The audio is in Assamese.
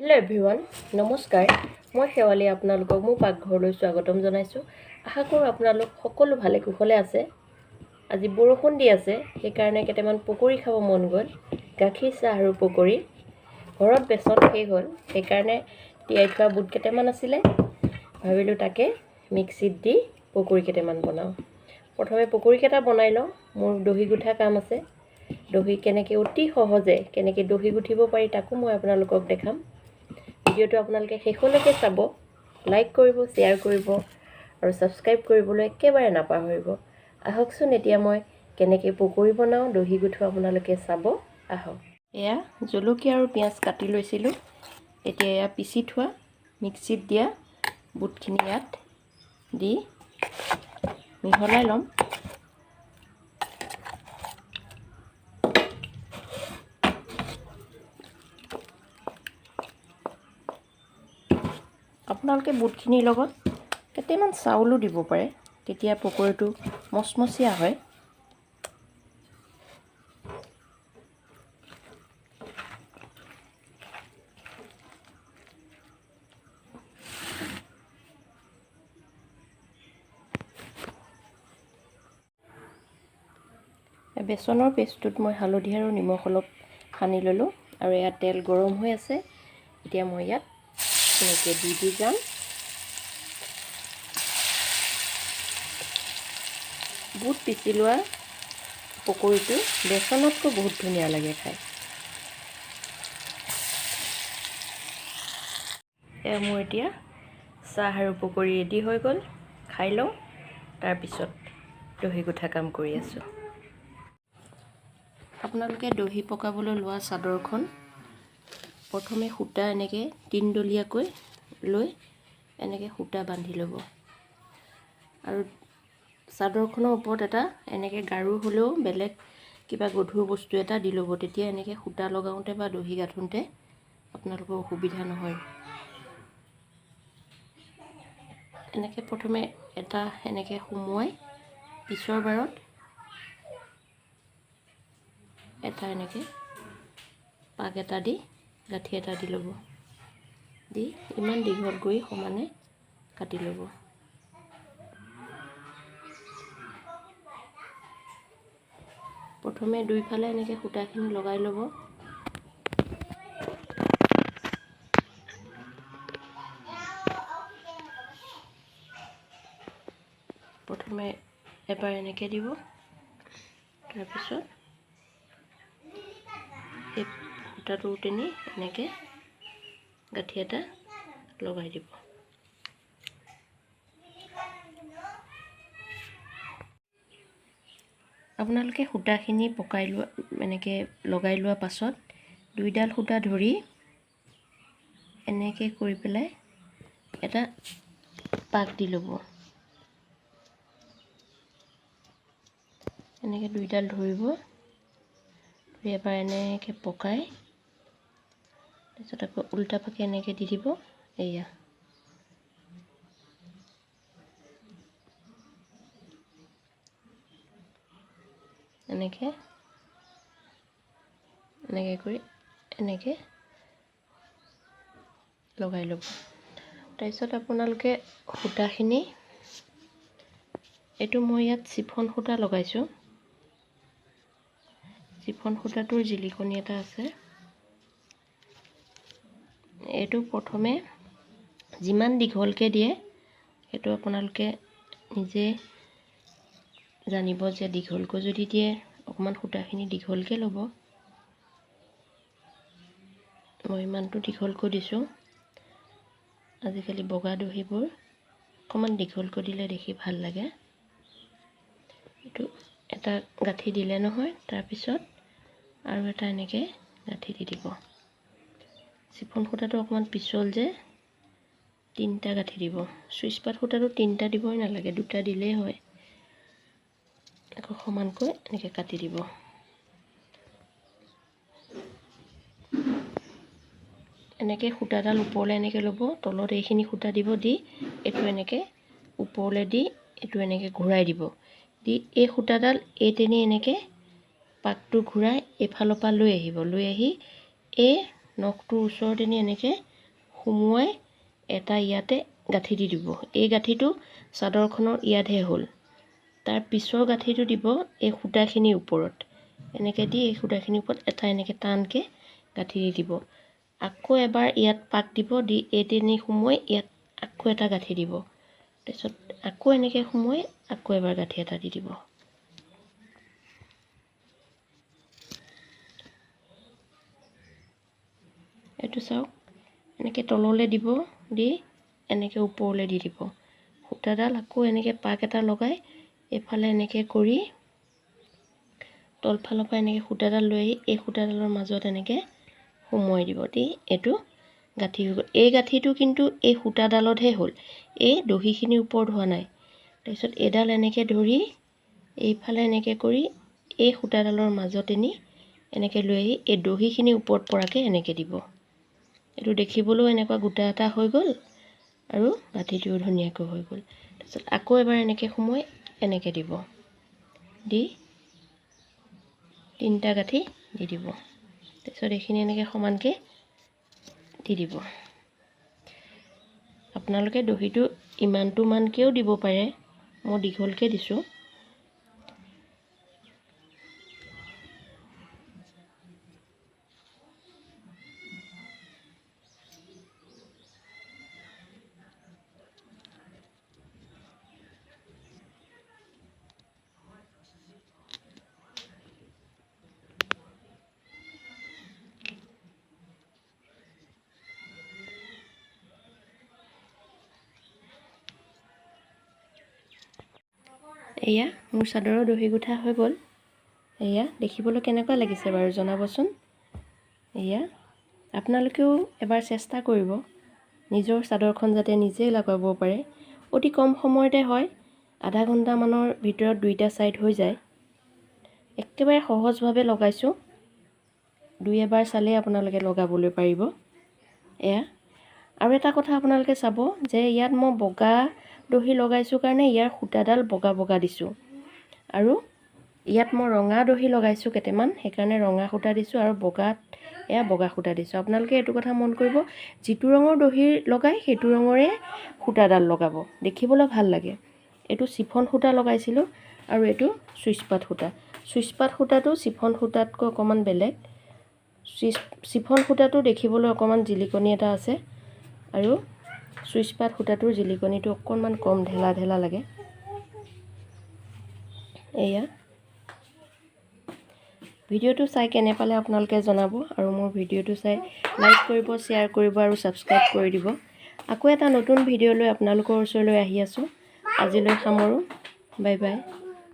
হেল্ল' এভৰিৱান, নমস্কাৰ। মই শেৱালী আপোনালোকক মোৰ পাকঘৰলৈ স্বাগতম জনাইছোঁ। আশা কৰোঁ আপোনালোক সকলো ভালে কুশলে আছে। আজি বৰষুণ দি আছে, সেইকাৰণে কেইটামান পকৰি খাব মন গ'ল। গাখীৰ চাহ আৰু পকৰি। ঘৰত বেচন শেষ হ'ল, সেইকাৰণে তিয়াই থোৱা বুট কেইটামান আছিলে। ভাবিলোঁ তাকে মিক্সিত দি পকৰি কেইটামান বনাওঁ। প্ৰথমে পকৰিকেইটা বনাই লওঁ। মোৰ দহি গুঠা কাম আছে। দহি কেনেকৈ অতি সহজে কেনেকৈ দহি গুঠিব পাৰি তাকো মই আপোনালোকক দেখাম। ভিডিঅ'টো আপোনালোকে শেষলৈকে চাব, লাইক কৰিব, শ্বেয়াৰ কৰিব আৰু ছাবস্ক্ৰাইব কৰিবলৈ একেবাৰে নাপাহৰিব। আহকচোন এতিয়া মই কেনেকৈ পকৰি বনাওঁ, দহি গুঠোঁ আপোনালোকে চাব। আহক। এয়া জলকীয়া আৰু পিঁয়াজ কাটি লৈছিলোঁ। এতিয়া এয়া পিচি থোৱা মিক্সিত দিয়া বুটখিনি ইয়াত দি মিহলাই ল'ম। আপোনালোকে বুটখিনিৰ লগত কেইটামান চাউলো দিব পাৰে, তেতিয়া পকৰিটো মচমচীয়া হয়। বেচনৰ পেষ্টটোত মই হালধি আৰু নিমখ অলপ সানি ল'লোঁ আৰু এয়া তেল গৰম হৈ আছে। এতিয়া মই ইয়াত এনেকৈ দি যাম। বুট পিচি লোৱা পকৰিটো বেচনতকৈ বহুত ধুনীয়া লাগে খাই। এয়া মোৰ এতিয়া চাহ আৰু পকৰি ৰেডি হৈ গ'ল। খাই লওঁ, তাৰপিছত দহি গুঠা কাম কৰি আছোঁ। আপোনালোকে দহি পকাবলৈ লোৱা চাদৰখন প্ৰথমে সূতা এনেকৈ তিনডলীয়াকৈ লৈ এনেকৈ সূতা বান্ধি ল'ব আৰু চাদৰখনৰ ওপৰত এটা এনেকৈ গাৰু হ'লেও বেলেগ কিবা গধুৰ বস্তু এটা দি ল'ব। তেতিয়া এনেকৈ সূতা লগাওঁতে বা দহি গাঁঠোতে আপোনালোকৰ অসুবিধা নহয়। এনেকৈ প্ৰথমে এটা এনেকৈ সুমুৱাই পিছৰ বাৰত এটা এনেকৈ পাক এটা দি গাঁঠি এটা দি ল'ব। দি ইমান দীঘল কৰি সমানে কাটি ল'ব। প্ৰথমে দুইফালে এনেকৈ সূতাখিনি লগাই ল'ব। প্ৰথমে এবাৰ এনেকৈ দিব, তাৰপিছত এই সূতাটো টানি এনেকৈ গাঁঠি এটা লগাই দিব। আপোনালোকে সূতাখিনি পকাই লোৱা এনেকৈ লগাই লোৱা পাছত দুইডাল সূতা ধৰি এনেকৈ কৰি পেলাই এটা পাক দি ল'ব। এনেকৈ দুইডাল ধৰিব, ধৰি এবাৰ এনেকৈ পকাই তাৰপিছত আকৌ উল্টা পাকে এনেকৈ দি দিব। এয়া এনেকৈ কৰি এনেকৈ লগাই ল'ব। তাৰপিছত আপোনালোকে সূতাখিনি, এইটো মই ইয়াত চিফন সূতা লগাইছোঁ। চিফন সূতাটোৰ জিলিকনি এটা আছে। এইটো প্ৰথমে যিমান দীঘলকৈ দিয়ে সেইটো আপোনালোকে নিজে জানিব যে দীঘলকৈ যদি দিয়ে অকণমান সূতাখিনি দীঘলকৈ ল'ব। মই ইমানটো দীঘলকৈ দিছোঁ। আজিকালি বগা দহিবোৰ অকণমান দীঘলকৈ দিলে দেখি ভাল লাগে। এইটো এটা গাঁঠি দিলে নহয়, তাৰপিছত আৰু এটা এনেকৈ গাঁঠি দি দিব। চিফন সূতাটো অকণমান পিছল যে, তিনিটা গাঁঠি দিব। চুইচ পাত সূতাটো তিনিটা দিবই নালাগে, দুটা দিলেই হয়। আকৌ সমানকৈ এনেকৈ কাটি দিব। এনেকৈ সূতাডাল ওপৰলৈ এনেকৈ ল'ব, তলত এইখিনি সূতা দিব, দি এইটো এনেকৈ ওপৰলৈ দি এইটো এনেকৈ ঘূৰাই দিব। দি এই সূতাডাল এইতেনি এনেকৈ পাকটো ঘূৰাই এইফালৰ পৰা লৈ আহিব। লৈ আহি এই নখটোৰ ওচৰতেনি এনেকৈ সুমুৱাই এটা ইয়াতে গাঁঠি দি দিব। এই গাঁঠিটো চাদৰখনৰ ইয়াতহে হ'ল। তাৰ পিছৰ গাঁঠিটো দিব এই সূতাখিনিৰ ওপৰত। এনেকৈ দি এই সূতাখিনিৰ ওপৰত এটা এনেকৈ টানকৈ গাঁঠি দি দিব। আকৌ এবাৰ ইয়াত পাক দিব, দি এই তিনি সুমুৱাই ইয়াত আকৌ এটা গাঁঠি দিব। তাৰপিছত আকৌ এনেকৈ সুমুৱাই আকৌ এবাৰ গাঁঠি এটা দি দিব। এইটো চাওক, এনেকৈ তললৈ দিব, দি এনেকৈ ওপৰলৈ দি দিব। সূতাডাল আকৌ এনেকৈ পাক এটা লগাই এইফালে এনেকৈ কৰি তলফালৰ পৰা এনেকৈ সূতাডাল লৈ আহি এই সূতাডালৰ মাজত এনেকৈ সুমুৱাই দিব। দি এইটো গাঁঠি হৈ গ'ল। এই গাঁঠিটো কিন্তু এই সূতাডালতহে হ'ল, এই দহিখিনিৰ ওপৰত হোৱা নাই। তাৰপিছত এইডাল এনেকৈ ধৰি এইফালে এনেকৈ কৰি এই সূতাডালৰ মাজতে নি এনেকৈ লৈ আহি এই দহিখিনিৰ ওপৰত পৰাকৈ এনেকৈ দিব। এইটো দেখিবলৈও এনেকুৱা গোটা এটা হৈ গ'ল আৰু গাঁঠিটোও ধুনীয়াকৈ হৈ গ'ল। তাৰপিছত আকৌ এবাৰ এনেকৈ সুমুৱাই এনেকৈ দিব, দি তিনিটা গাঁঠি দি দিব। তাৰপিছত এইখিনি এনেকৈ সমানকৈ দি দিব। আপোনালোকে দহিটো ইমানটোমানকৈও দিব পাৰে, মই দীঘলকৈ দিছোঁ। এয়া মোৰ চাদৰৰ দহি গুঠা হৈ গ'ল। এয়া দেখিবলৈ কেনেকুৱা লাগিছে বাৰু জনাবচোন। এয়া আপোনালোকেও এবাৰ চেষ্টা কৰিব নিজৰ চাদৰখন যাতে নিজেই লগাব পাৰে। অতি কম সময়তে হয়, আধা ঘণ্টামানৰ ভিতৰত দুইটা ছাইড হৈ যায়। একেবাৰে সহজভাৱে লগাইছোঁ, দুই এবাৰ চালেই আপোনালোকে লগাবলৈ পাৰিব। এয়া আৰু এটা কথা আপোনালোকে চাব যে ইয়াত মই বগা দহি লগাইছোঁ কাৰণে ইয়াৰ সূতাডাল বগা বগা দিছোঁ, আৰু ইয়াত মই ৰঙা দহি লগাইছোঁ কেইটামান, সেইকাৰণে ৰঙা সূতা দিছোঁ, আৰু বগাত এয়া বগা সূতা দিছোঁ। আপোনালোকে এইটো কথা মন কৰিব, যিটো ৰঙৰ দহি লগাই সেইটো ৰঙৰে সূতাডাল লগাব, দেখিবলৈ ভাল লাগে। এইটো চিফন সূতা লগাইছিলোঁ আৰু এইটো চুইচপাত সূতা। চুইচপাত সূতাটো চিফন সূতাতকৈ অকণমান বেলেগ। চিফন সূতাটো দেখিবলৈ অকণমান জিলিকনি এটা আছে, আৰু চুইচপাত সূতাটোৰ জিলিকনিটো অকণমান কম ঢেলা ঢেলা লাগে। এয়া ভিডিঅ'টো চাই কেনে পালে আপোনালোকে জনাব, আৰু মোৰ ভিডিঅ'টো চাই লাইক কৰিব, শ্বেয়াৰ কৰিব আৰু ছাবস্ক্ৰাইব কৰি দিব। আকৌ এটা নতুন ভিডিঅ' লৈ আপোনালোকৰ ওচৰলৈ আহি আছোঁ। আজিলৈ সামৰোঁ, বাই বাই।